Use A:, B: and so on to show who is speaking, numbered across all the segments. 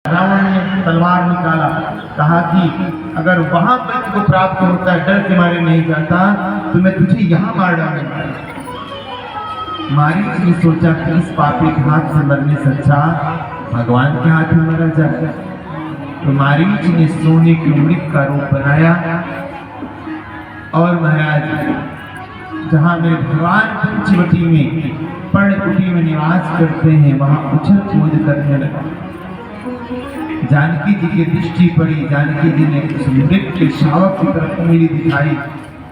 A: रावण ने तलवार निकाला, कहा कि अगर वहां वृत्त को प्राप्त होता है, डर के मारे नहीं जाता तो मैं तुझे यहाँ मार डालूंगा। मारीच ने सोचा कि इस पापी के हाथ से मरने से अच्छा भगवान के हाथ में मरा जाए। तो मारीच ने सोने के मृग का रूप बनाया और महाराज जहाँ मेरे भगवान पंचवटी में पर्णकुटी में निवास करते हैं वहां उछल कूद करने लगा। जानकी जी की दृष्टि पड़ी, जानकी जी ने उस मृग के शावक की तरफ उंगली दिखाई।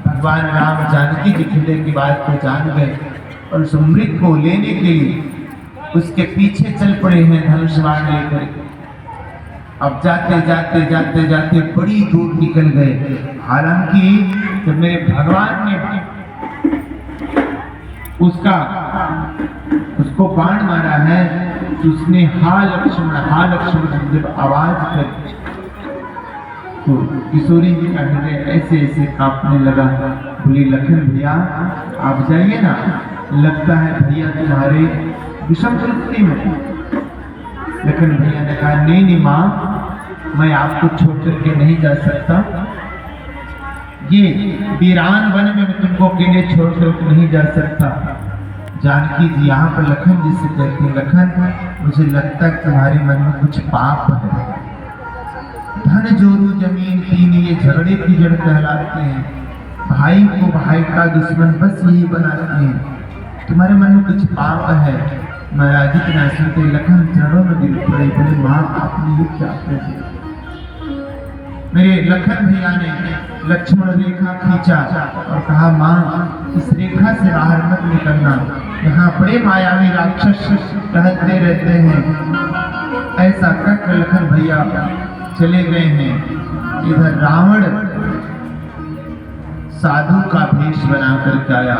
A: भगवान राम जानकी जी खिले की बात को जान गए और उस मृग को लेने के लिए उसके पीछे चल पड़े हैं धनुष बाण लेकर। अब जाते जाते जाते जाते बड़ी दूर निकल गए। हालांकि जब मेरे भगवान ने उसको बाण मारा है तो उसने हा लक्ष्मण जब आवाज कर तो किशोरी जी का हृदय ऐसे ऐसे कांपने लगा। बोली लखन भैया आप जाइए ना, लगता है भैया तुम्हारे विषम वृत्ति में। लखन भैया ने कहा नहीं माँ, मैं आपको छोड़ करके नहीं जा सकता। ये वीरान वन में मैं तुमको अकेले छोड़ कर नहीं जा सकता। जानकी जी यहाँ पर लखन जी से कहती हैं, लखन मुझे लगता है तुम्हारे मन में कुछ पाप है। धन जोरू जमीन तीन ये झगड़े की जड़ कहलाते हैं। भाई को भाई का दुश्मन बस यही बनाते हैं। तुम्हारे मन में कुछ पाप है। महाराज इतना सुनते लखन चरणों में गिर पड़े। बोले माँ आपने ये क्या कर दिया। मेरे लखन भैया ने लक्ष्मण रेखा खींचा और कहा माँ इस रेखा से बाहर मत निकलना, यहाँ बड़े मायावी राक्षस टहलते रहते हैं। ऐसा कर लखन भैया चले गए हैं। इधर रावण साधु का भेष बना कर आया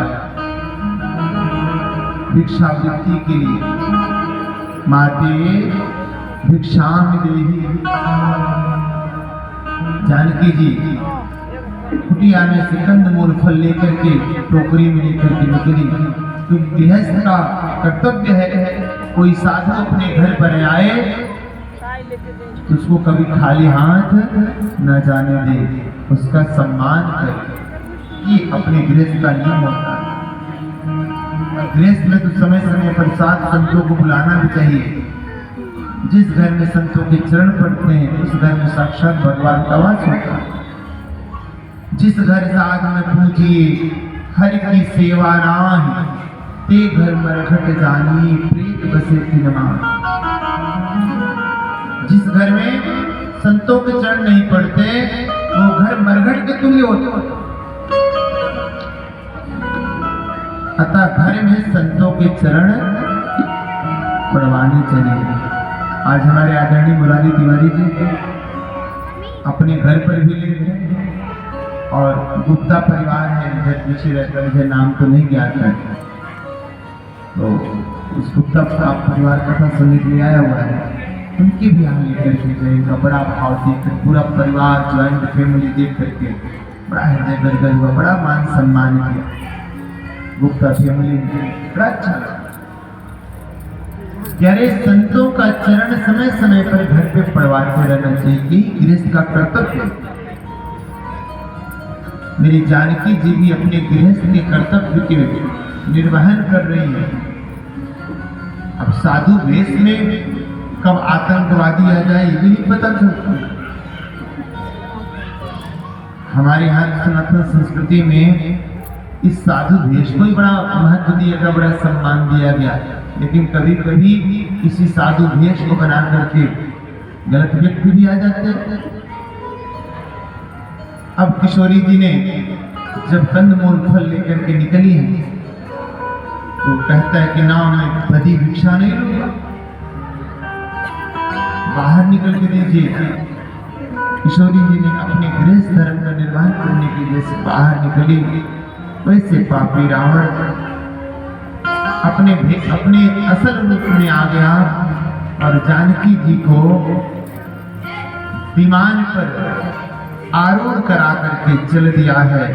A: भिक्षावृत्ति के लिए। माते भिक्षाम देहि। जानकी जी कुटिया में से कंदमूल फल लेकर के टोकरी में लेकर के निकली। तो गृहस्थ का कर्तव्य है कोई साधु अपने घर पर आए तो उसको कभी खाली हाथ न जाने दे, उसका सम्मान करे। ये अपने गृहस्थ का नियम होता है। गृहस्थ में तो समय समय पर साथ संतों को बुलाना भी चाहिए। जिस घर में संतों के चरण पड़ते हैं उस घर में साक्षात भगवान का वास होता है। जिस घर साध में पूजिए हर की सेवा नाहि, ते घर मरघट जानी प्रीत बसे तिन मान। जिस घर में संतों के चरण नहीं पड़ते वो घर मरघट के तुल्य होते। अतः घर में संतों के चरण पड़वाने चाहिए। आज हमारे आदरणीय मुरारी तिवारी जी अपने घर पर भी ले गए और गुप्ता परिवार है इधर पीछे रहकर, मुझे नाम तो नहीं ज्ञात है, तो उस गुप्ता परिवार कथा सुनने के लिए आया हुआ है। उनकी भी यहाँ लेकर के गए। इनका बड़ा भाव देखकर पूरा परिवार ज्वाइंट फैमिली देख करके बड़ा हृदय गदगद हुआ, बड़ा मान सम्मान किया। गुप्ता फैमिली बड़ा अच्छा लगा। यारे संतों का चरण समय समय पर घर पे पड़वाते रहना चाहिए, गृहस्थ का कर्तव्य। मेरी जानकी जी भी अपने गृहस्थ के कर्तव्य के निर्वहन कर रही है। अब साधु वेश में कब आतंकवादी आ जाए ये भी नहीं पता चलता। हमारे यहाँ सनातन संस्कृति में इस साधु वेश को ही बड़ा महत्व दिया गया, बड़ा सम्मान दिया गया। लेकिन कभी कभी किसी साधु वेश को बना करके गलत व्यक्ति भी आ जाते हैं। अब किशोरी जी ने जब कंदमूल फल लेकर के निकली है तो कहता है कि ना मैं बदी भिक्षा नहीं लूंगा, बाहर निकल के दीजिए। किशोरी जी ने अपने गृहस्थ धर्म का निर्वहन करने के लिए से बाहर निकली। वैसे पापी रावण अपने असल रूप में आ गया और जानकी जी को विमान पर आरूढ़ करा करके चल दिया है।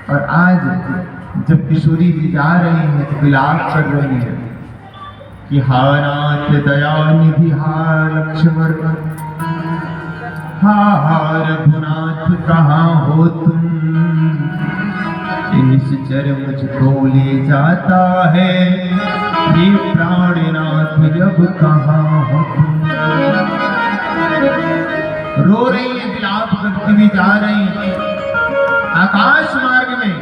A: और आज जब किशोरी जी जा रही है तो विलाप कर रही है। कि हा नाथ दया निधि हा लक्ष्मण, हा रघुनाथ कहाँ हो तुम, निश्चर मुझको ले जाता है, ये प्राणनाथ जब कहाँ हो तुम। रो रही है, विलाप करती हुई जा रही है। आकाश मार्ग में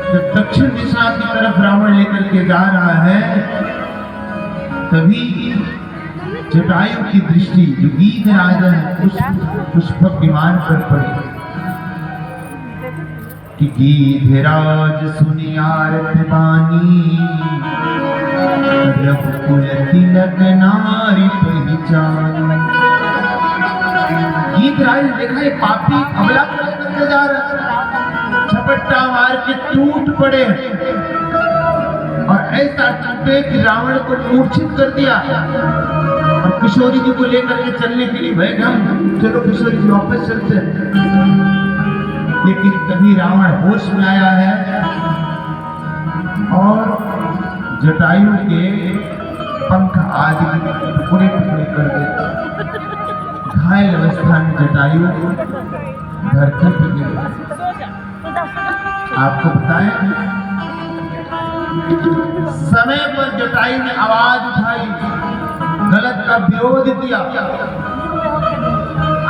A: जब दक्षिण दिशा की तरफ रावण लेकर के जा रहा है, तभी जटायु की दृष्टि जो गीध राजा है पुष्पक विमान पर पड़ी कि गीधराज सुनि आरत बानी, रघुकुल तिलक नारी पहचान। गीधराज ने देखा ये पापी अबला को लेकर जा रहा, झपट्टा मार के टूट पड़े और ऐसा टूटे कि रावण को मूर्छित कर दिया और किशोरी जी को लेकर के चलने के लिए भाई हम चलो किशोरी जी वापस चलते हैं। लेकिन तभी रावण होश में आया है और जटायु के पंख आदि टुकड़े टुकड़े कर देते। घायल अवस्था में जटायु धरती पर गिरा। आपको बताएं, समय पर जटायु ने आवाज उठाई, गलत का विरोध किया।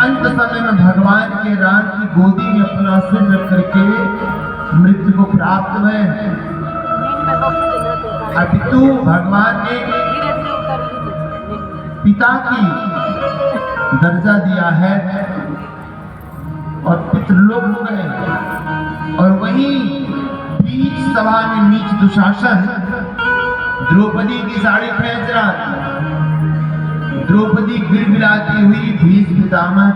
A: अंत समय में भगवान के राम की गोदी में अपना सिर रख करके मृत्यु को प्राप्त हुए। अपितु भगवान ने पिता की दर्जा दिया है और पितृलोक हो गए। और वहीं बीच सभा में नीच दुशासन द्रौपदी की साड़ी खींच रहा, द्रौपदी गिड़गिड़ाती हुई भीष्म पितामह